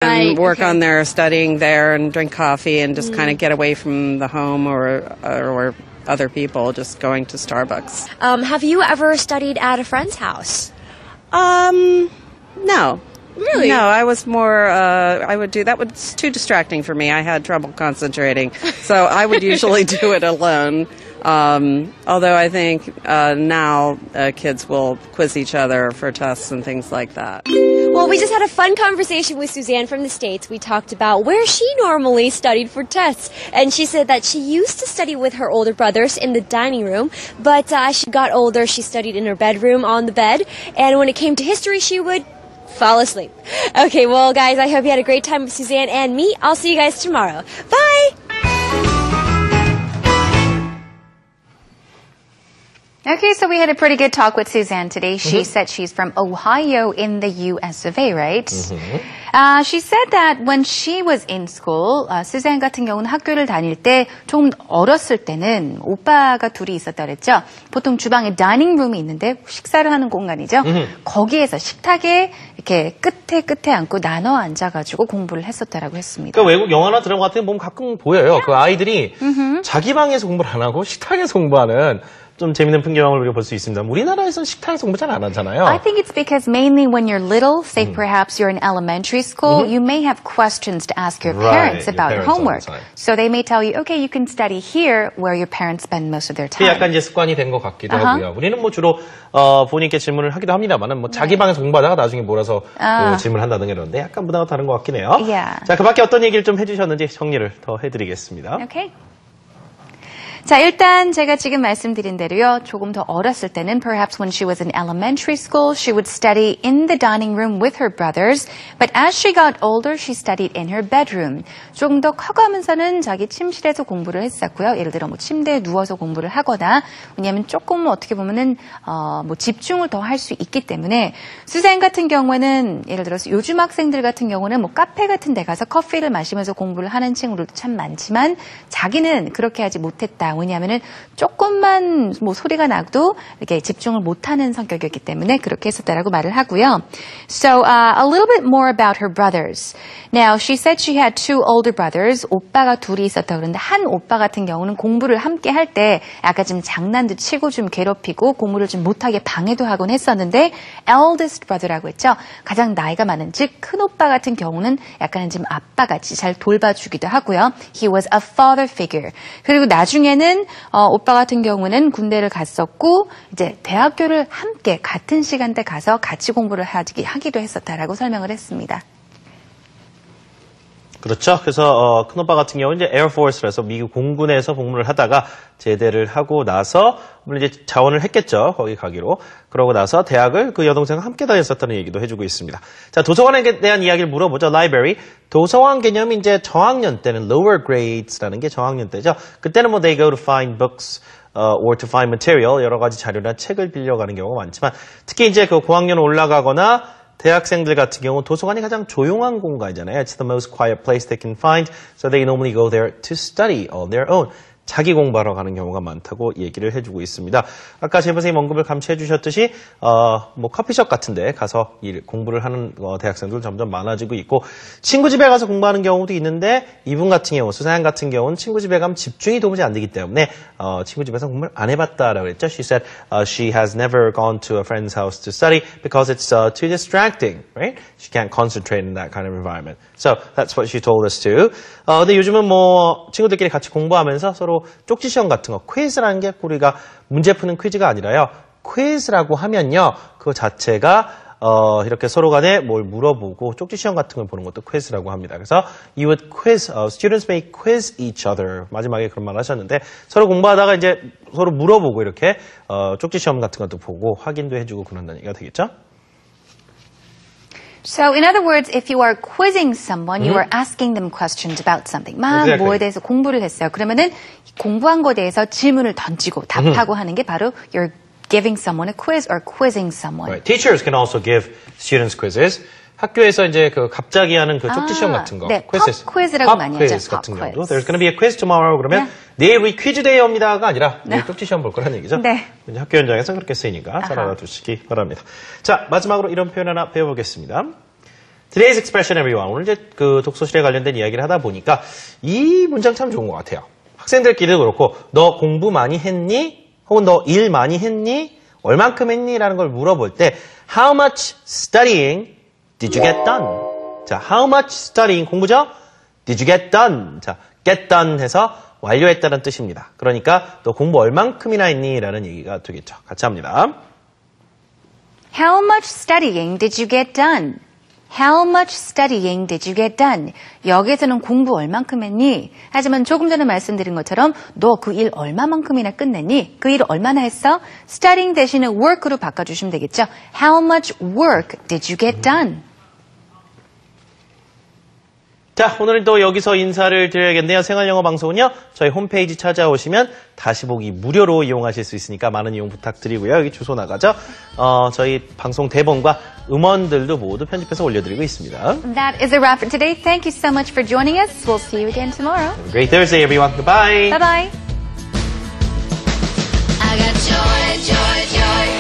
and work on their studying there and drink coffee and just kind of get away from the home or other people, just going to Starbucks. Have you ever studied at a friend's house? No. Really? No, I was more, I would do, that was too distracting for me. I had trouble concentrating. So I would usually do it alone. Although I think now kids will quiz each other for tests and things like that. Well, we just had a fun conversation with Suzanne from the States. We talked about where she normally studied for tests. And she said that she used to study with her older brothers in the dining room. But as she got older, she studied in her bedroom on the bed. And when it came to history, she would fall asleep. Okay, well, guys, I hope you had a great time with Suzanne and me. I'll see you guys tomorrow. Bye! Okay, so we had a pretty good talk with Suzanne today. She said she's from Ohio in the US of A, right? She said that when she was in school, Suzanne 같은 경우는 학교를 다닐 때 조금 어렸을 때는 오빠가 둘이 있었다 그랬죠. 보통 주방에 다이닝 룸이 있는데 식사를 하는 공간이죠. 거기에서 식탁에 이렇게 끝에 앉고 나눠 앉아가지고 공부를 했었다라고 했습니다. 그러니까 외국 영화나 드라마 같은 거 보면 가끔 보여요. 그 아이들이 자기 방에서 공부를 안 하고 식탁에서 공부하는 좀 재밌는 풍경을 우리가 볼 수 있습니다. 우리나라에서는 식탁에서 공부 잘 안 하잖아요. I think it's because mainly when you're little, say perhaps you're in elementary school, you may have questions to ask your parents about your homework. So they may tell you, okay, you can study here where your parents spend most of their time. 약간 이제 습관이 된 것 같기도 하고요. 우리는 뭐 주로 본인께 질문을 하기도 합니다만은 뭐 자기 방에서 공부하다가 나중에 몰아서 질문을 한다든가 이러는데 약간 문화가 다른 것 같긴 해요. Yeah. 자, 그 밖에 어떤 얘기를 좀 해주셨는지 정리를 더 해드리겠습니다. Okay. 자, 일단 제가 지금 말씀드린 대로요. 조금 더 어렸을 때는 perhaps when she was in elementary school, she would study in the dining room with her brothers. But as she got older, she studied in her bedroom. 조금 더 커가면서는 자기 침실에서 공부를 했었고요. 예를 들어 뭐 침대에 누워서 공부를 하거나 왜냐하면 조금 어떻게 보면은 뭐 집중을 더 할 수 있기 때문에 수잔 같은 경우에는 예를 들어서 요즘 학생들 같은 경우는 뭐 카페 같은 데 가서 커피를 마시면서 공부를 하는 친구들도 참 많지만 자기는 그렇게 하지 못했다. 왜냐하면은 조금만 뭐 소리가 나도 이렇게 집중을 못하는 성격이었기 때문에 그렇게 했었다라고 말을 하고요. So a little bit more about her brothers. Now she said she had two older brothers. 오빠가 둘이 있었다고 그러는데 한 오빠 같은 경우는 공부를 함께 할 때 약간 좀 장난도 치고 좀 괴롭히고 공부를 좀 못하게 방해도 하곤 했었는데 eldest brother라고 했죠. 가장 나이가 많은 즉 큰 오빠 같은 경우는 약간은 좀 아빠같이 잘 돌봐주기도 하고요. He was a father figure. 그리고 나중에는 오빠 같은 경우는 군대를 갔었고 이제 대학교를 함께 같은 시간대 가서 같이 공부를 하기도 했었다라고 설명을 했습니다. 그렇죠. 그래서 큰오빠 같은 경우는 이제 에어포스라서 미국 공군에서 복무를 하다가 제대를 하고 나서 물론 이제 자원을 했겠죠. 거기 가기로. 그러고 나서 대학을 그 여동생과 함께 다녔었다는 얘기도 해주고 있습니다. 자, 도서관에 대한 이야기를 물어보죠. Library. 도서관 개념이 이제 저학년 때는 lower grades라는 게 저학년 때죠. 그때는 뭐 they go to find books or to find material 여러 가지 자료나 책을 빌려가는 경우가 많지만 특히 이제 그 고학년 올라가거나 대학생들 같은 경우 도서관이 가장 조용한 공간이잖아요. It's the most quiet place they can find, so they normally go there to study on their own. 자기 공부하러 가는 경우가 많다고 얘기를 해주고 있습니다. 아까 제 선생님 언급을 감시해 주셨듯이 뭐 커피숍 같은 데 가서 공부를 하는 대학생들 점점 많아지고 있고 친구 집에 가서 공부하는 경우도 있는데 이분 같은 경우, 수사양 같은 경우는 친구 집에 가면 집중이 도무지 안 되기 때문에 친구 집에서 공부를 안 해봤다라고 했죠. She said she has never gone to a friend's house to study because it's too distracting, right? She can't concentrate in that kind of environment. So that's what she told us too. 근데 요즘은 뭐 친구들끼리 같이 공부하면서 서로 쪽지 시험 같은 거, 퀴즈라는 게 우리가 문제 푸는 퀴즈가 아니라요. 퀴즈라고 하면요. 그거 자체가 이렇게 서로 간에 뭘 물어보고 쪽지 시험 같은 걸 보는 것도 퀴즈라고 합니다. 그래서 you would quiz, students may quiz each other. 마지막에 그런 말 하셨는데 서로 공부하다가 이제 서로 물어보고 이렇게 쪽지 시험 같은 것도 보고 확인도 해주고 그런다는 얘기가 되겠죠? So, in other words, if you are quizzing someone, you are asking them questions about something. 막 Exactly. 뭐에 대해서 공부를 했어요. 그러면은 공부한 거에 대해서 질문을 던지고 답하고 하는 게 바로 you're giving someone a quiz or quizzing someone. Right. Teachers can also give students quizzes. 학교에서 이제 그 갑자기 하는 그 쪽지 시험 같은 거, 네, quizzes. pop quiz라고 많이 하죠. quiz 같은 pop 경우도. quiz. There's going to be a quiz tomorrow. 그러면 내일 우리 퀴즈 데이입니다가 아니라 내일 쪽지 시험 볼 거라는 얘기죠. 네. 학교 현장에서 그렇게 쓰이니까 잘 알아두시기 바랍니다. 자, 마지막으로 이런 표현 하나 배워보겠습니다. Today's expression, everyone. 오늘 이제 그 독서실에 관련된 이야기를 하다 보니까 이 문장 참 좋은 것 같아요. 학생들끼리도 그렇고, 너 공부 많이 했니? 혹은 너 일 많이 했니? 얼만큼 했니? 라는 걸 물어볼 때, How much studying did you get done? 자, how much studying 공부죠? Did you get done? 자, get done 해서 완료했다는 뜻입니다. 그러니까 너 공부 얼만큼이나 했니? 라는 얘기가 되겠죠. 같이 합니다. How much studying did you get done? How much studying did you get done? 여기에서는 공부 얼만큼 했니? 하지만 조금 전에 말씀드린 것처럼 너 그 일 얼마만큼이나 끝냈니? 그 일 얼마나 했어? studying 대신에 work로 바꿔주시면 되겠죠. How much work did you get done? 자, 오늘은 또 여기서 인사를 드려야겠네요. 생활영어 방송은요, 저희 홈페이지 찾아오시면 다시 보기 무료로 이용하실 수 있으니까 많은 이용 부탁드리고요. 여기 주소 나가죠. 저희 방송 대본과 음원들도 모두 편집해서 올려드리고 있습니다. That is a wrap for today. Thank you so much for joining us. We'll see you again tomorrow. Have a great Thursday, everyone. Goodbye. Bye-bye. I got joy, joy, joy.